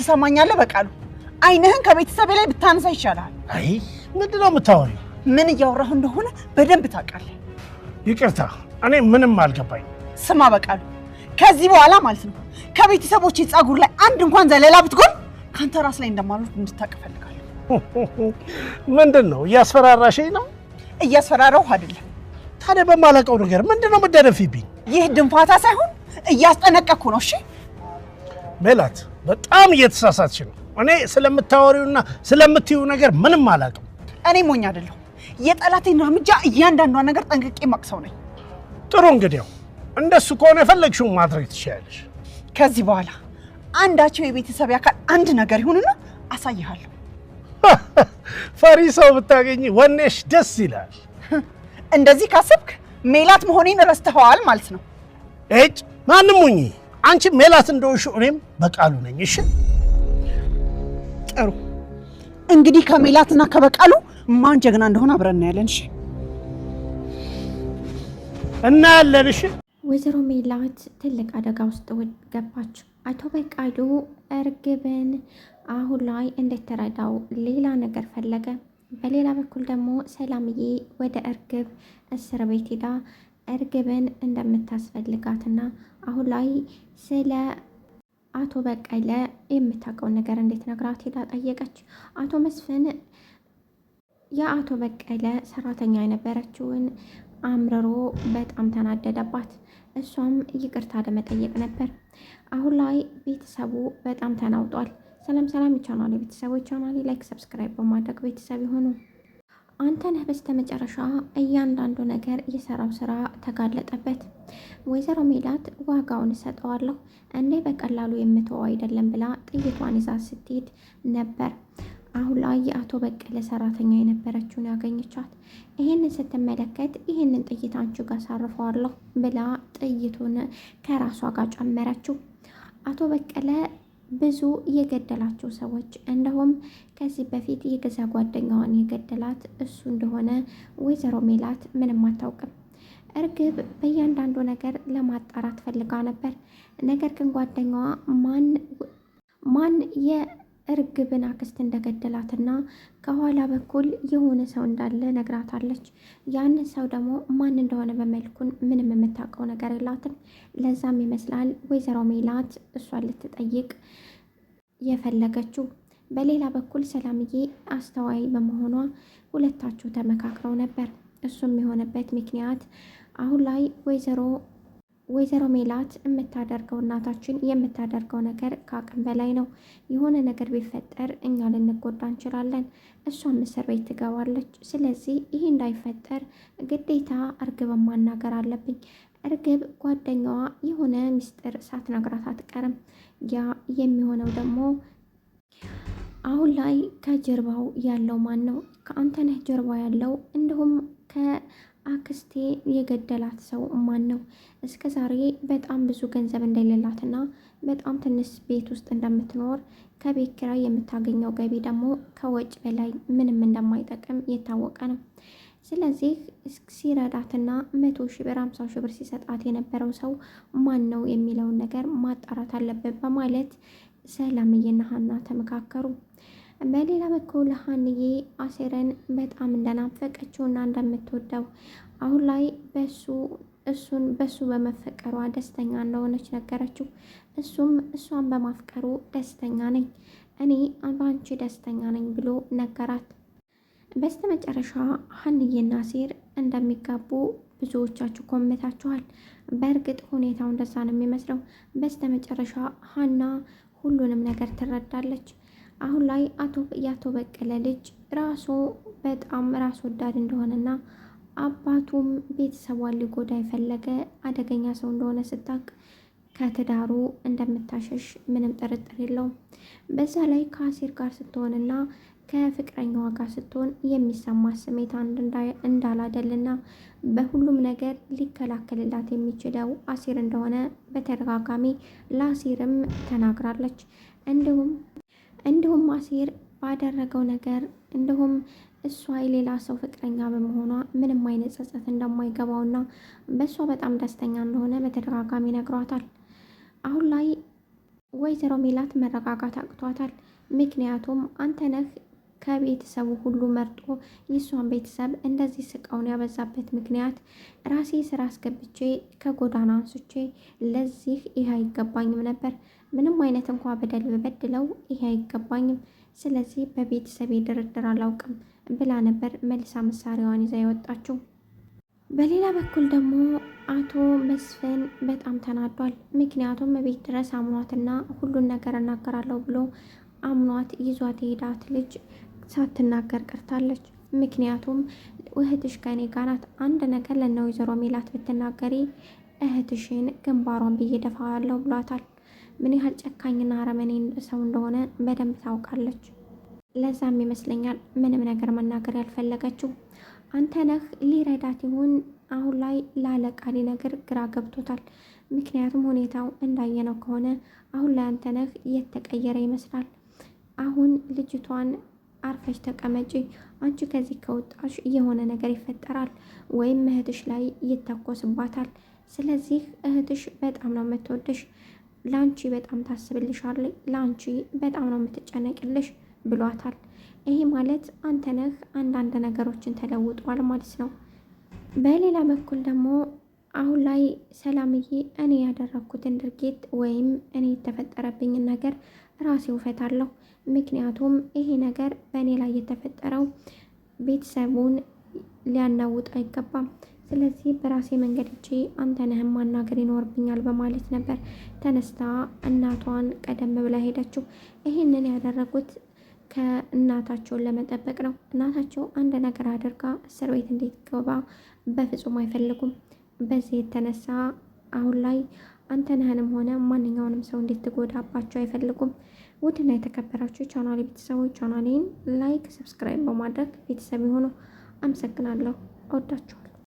ትሰማኛለህ በቃሉ አይንህን ከቤተሰብ ላይ ብታነሳ ይሻላል አይ ምንድነው የምታወሪው ምን እያወራሁ እንደሆነ በደንብ ታውቃለህ ይቅርታ እኔ ምንም አልገባኝ ስማ በቃሉ ከዚህ በኋላ ማለት ነው ከቤተሰቦች ጻጉር ላይ አንድ እንኳን ዘለላ ብትጎል ካንተ ራስ ላይ እንደማልወርድ እንድታውቅ ፈልጋለሁ ምንድነው እያስፈራራሽኝ ነው እያስፈራራሁ አይደለም ታዲያ በማላውቀው ነገር ምንድነው መደረፊብኝ ይህ ድንፋታ ሳይሆን እያስጠነቀቅኩ ነው እሺ ሜላት በጣም እየተሳሳትሽ ነው እኔ ስለምታወሪውና ስለምትዩ ነገር ምንም አላውቅም እኔ ሞኝ አይደለሁ የጠላቴን እርምጃ እያንዳንዷ ነገር ጠንቅቄ ማቅሰው ነኝ ጥሩ እንግዲያው እንደሱ ከሆነ የፈለግሽው ማድረግ ትችያለሽ ከዚህ በኋላ አንዳቸው የቤተሰብ ያካል አንድ ነገር ይሁንና አሳይሃለሁ ፈሪ ሰው ብታገኝ ወኔሽ ደስ ይላል እንደዚህ ካሰብክ ሜላት መሆኔን ረስተኸዋል ማለት ነው እጭ ማንም ሁኚ አንቺ ሜላት እንደሆንሽ እኔም በቃሉ ነኝ እሺ ጥሩ እንግዲህ ከሜላትና ከበቃሉ ማን ጀግና እንደሆነ አብረን እናያለን እሺ እናያለን እሺ ወይዘሮ ሜላት ትልቅ አደጋ ውስጥ ገባች አቶ በቃሉ እርግብን አሁን ላይ እንድትረዳው ሌላ ነገር ፈለገ በሌላ በኩል ደግሞ ሰላምዬ ወደ እርግብ እስር ቤት ሄዳ እርግብን እንደምታስፈልጋትና አሁን ላይ ስለ አቶ በቀለ የምታውቀውን ነገር እንዴት ነግራት ሄዳ ጠየቀች አቶ መስፍን የአቶ በቀለ ሰራተኛ የነበረችውን አምርሮ በጣም ተናደደባት እሷም ይቅርታ ለመጠየቅ ነበር አሁን ላይ ቤተሰቡ በጣም ተናውጧል ሰላም ቻናሌ ቤተሰቦች ቻናሌ ላይክ ሰብስክራይብ በማድረግ ቤተሰብ ይሁኑ አንተነህ በስተመጨረሻ እያንዳንዱ ነገር የሰራው ስራ ተጋለጠበት ወይዘሮ ሜላት ዋጋውን ሰጠዋለሁ እንዴ በቀላሉ የምትወው አይደለም ብላ ጥይቷን ይዛ ስትሄድ ነበር አሁን ላይ የአቶ በቀለ ሰራተኛ የነበረችውን ያገኘቻት ይሄንን ስትመለከት ይሄንን ጥይት አንቺ ጋር ሳርፈዋለሁ ብላ ጥይቱን ከራሷ ጋር ጨመረችው አቶ በቀለ ብዙ የገደላቸው ሰዎች እንደውም ከዚህ በፊት የገዛ ጓደኛዋን የገደላት እሱ እንደሆነ ወይዘሮ ሜላት ምንም አታውቅም እርግብ በእያንዳንዱ ነገር ለማጣራት ፈልጋ ነበር ነገር ግን ጓደኛዋ ማን የእርግብን አክስት እንደገደላትና ከኋላ በኩል የሆነ ሰው እንዳለ ነግራታለች ያንን ሰው ደግሞ ማን እንደሆነ በመልኩን ምንም የምታውቀው ነገር የላትም ለዛም ይመስላል ወይዘሮ ሜላት እሷን ልትጠይቅ የፈለገችው በሌላ በኩል ሰላምዬ አስተዋይ በመሆኗ ሁለታቸው ተመካክረው ነበር እሱም የሆነበት ምክንያት አሁን ላይ ወይዘሮ ሜላት የምታደርገው እናታችን የምታደርገው ነገር ከአቅም በላይ ነው የሆነ ነገር ቢፈጠር እኛ ልንጎዳ እንችላለን እሷም እስር ቤት ትገባለች ስለዚህ ይህ እንዳይፈጠር ግዴታ እርግብ ማናገር አለብኝ እርግብ ጓደኛዋ የሆነ ሚስጥር ሳትነግራት አትቀርም ያ የሚሆነው ደግሞ አሁን ላይ ከጀርባው ያለው ማን ነው ከአንተነህ ጀርባ ያለው እንዲሁም ከአክስቴ የገደላት ሰው ማን ነው እስከ ዛሬ በጣም ብዙ ገንዘብ እንደሌላትና በጣም ትንሽ ቤት ውስጥ እንደምትኖር ከቤት ኪራይ የምታገኘው ገቢ ደግሞ ከወጭ በላይ ምንም እንደማይጠቅም የታወቀ ነው ስለዚህ ሲረዳትና 100,000 ብር 50,000 ብር ሲሰጣት የነበረው ሰው ማን ነው የሚለውን ነገር ማጣራት አለበት በማለት ሰላምዬና ሀና ተመካከሩ በሌላ በኩል ሀንዬ አሴረን በጣም እንደናፈቀችውና እንደምትወደው አሁን ላይ በሱ በመፈቀሯ ደስተኛ እንደሆነች ነገረችው እሱም እሷን በማፍቀሩ ደስተኛ ነኝ እኔ ባንቺ ደስተኛ ነኝ ብሎ ነገራት በስተመጨረሻ ሀንዬና አሴር እንደሚጋቡ ብዙዎቻችሁ ኮሜንታችኋል በእርግጥ ሁኔታው እንደዛ ነው የሚመስለው በስተመጨረሻ ሀና ሁሉንም ነገር ትረዳለች አሁን ላይ የአቶ በቀለ ልጅ ራሱ በጣም ራስ ወዳድ እንደሆነና አባቱም ቤተሰቧን ሊጎዳ የፈለገ አደገኛ ሰው እንደሆነ ስታውቅ ከትዳሩ እንደምታሸሽ ምንም ጥርጥር የለውም በዛ ላይ ከአሴር ጋር ስትሆንና ከፍቅረኛዋ ጋር ስትሆን የሚሰማ ስሜት እንዳላደልና በሁሉም ነገር ሊከላከልላት የሚችለው አሴር እንደሆነ በተደጋጋሚ ለአሴርም ተናግራለች እንዲሁም አሴር ባደረገው ነገር እንዲሁም እሷ የሌላ ሰው ፍቅረኛ በመሆኗ ምንም አይነት ጸጸት እንደማይገባውና በእሷ በጣም ደስተኛ እንደሆነ በተደጋጋሚ ነግሯታል አሁን ላይ ወይዘሮ ሜላት መረጋጋት አቅቷታል። ምክንያቱም አንተ ነህ ከቤተሰቡ ሁሉ መርጦ የሷን ቤተሰብ እንደዚህ ስቃውን ያበዛበት ምክንያት ራሴ ስራ አስገብቼ ከጎዳና አንስቼ ለዚህ ይህ አይገባኝም ነበር። ምንም አይነት እንኳ በደል በበድለው ይህ አይገባኝም። ስለዚህ በቤተሰቤ ድርድር አላውቅም ብላ ነበር መልሳ መሳሪያዋን ይዛ የወጣችው። በሌላ በኩል ደግሞ አቶ መስፍን በጣም ተናዷል። ምክንያቱም ቤት ድረስ አምኗትና ሁሉን ነገር እናገራለሁ ብሎ አምኗት ይዟት የሄዳት ልጅ ሳትናገር ቀርታለች። ምክንያቱም እህትሽ ከኔ ጋር ናት፣ አንድ ነገር ለእነ ወይዘሮ ሜላት ብትናገሪ እህትሽን ግንባሯን ብዬ ደፋዋለሁ ብሏታል። ምን ያህል ጨካኝና አረመኔ ሰው እንደሆነ በደንብ ታውቃለች። ለዛም ይመስለኛል ምንም ነገር መናገር ያልፈለገችው። አንተ ነህ ሊረዳት ይሁን አሁን ላይ ላለቃ ሊነግር ግራ ገብቶታል። ምክንያቱም ሁኔታው እንዳየነው ከሆነ አሁን ላይ አንተ ነህ የተቀየረ ይመስላል። አሁን ልጅቷን አርፈሽ ተቀመጪ፣ አንቺ ከዚህ ከወጣሽ የሆነ ነገር ይፈጠራል ወይም እህትሽ ላይ ይተኮስባታል። ስለዚህ እህትሽ በጣም ነው የምትወድሽ፣ ለአንቺ በጣም ታስብልሻለች፣ ለአንቺ በጣም ነው የምትጨነቅልሽ ብሏታል። ይሄ ማለት አንተ ነህ አንዳንድ ነገሮችን ተለውጧል ማለት ነው። በሌላ በኩል ደግሞ አሁን ላይ ሰላምዬ እኔ ያደረግኩትን ድርጊት ወይም እኔ የተፈጠረብኝን ነገር ራሴው እፈታለሁ። ምክንያቱም ይሄ ነገር በእኔ ላይ የተፈጠረው ቤተሰቡን ሊያናውጥ አይገባም። ስለዚህ በራሴ መንገድ እጄ አንተ ነህም ማናገር ይኖርብኛል በማለት ነበር ተነስታ እናቷን ቀደም ብላ ሄደችው። ይህንን ያደረጉት ከእናታቸውን ለመጠበቅ ነው። እናታቸው አንድ ነገር አድርጋ እስር ቤት እንድትገባ በፍጹም አይፈልጉም። በዚህ የተነሳ አሁን ላይ አንተነህንም ሆነ ማንኛውንም ሰው እንድትጎዳባቸው አይፈልጉም። ውድና የተከበራችሁ ቻናሌ ቤተሰቦች ቻናሌን ላይክ፣ ሰብስክራይብ በማድረግ ቤተሰብ የሆኑ አመሰግናለሁ። እወዳችኋለሁ።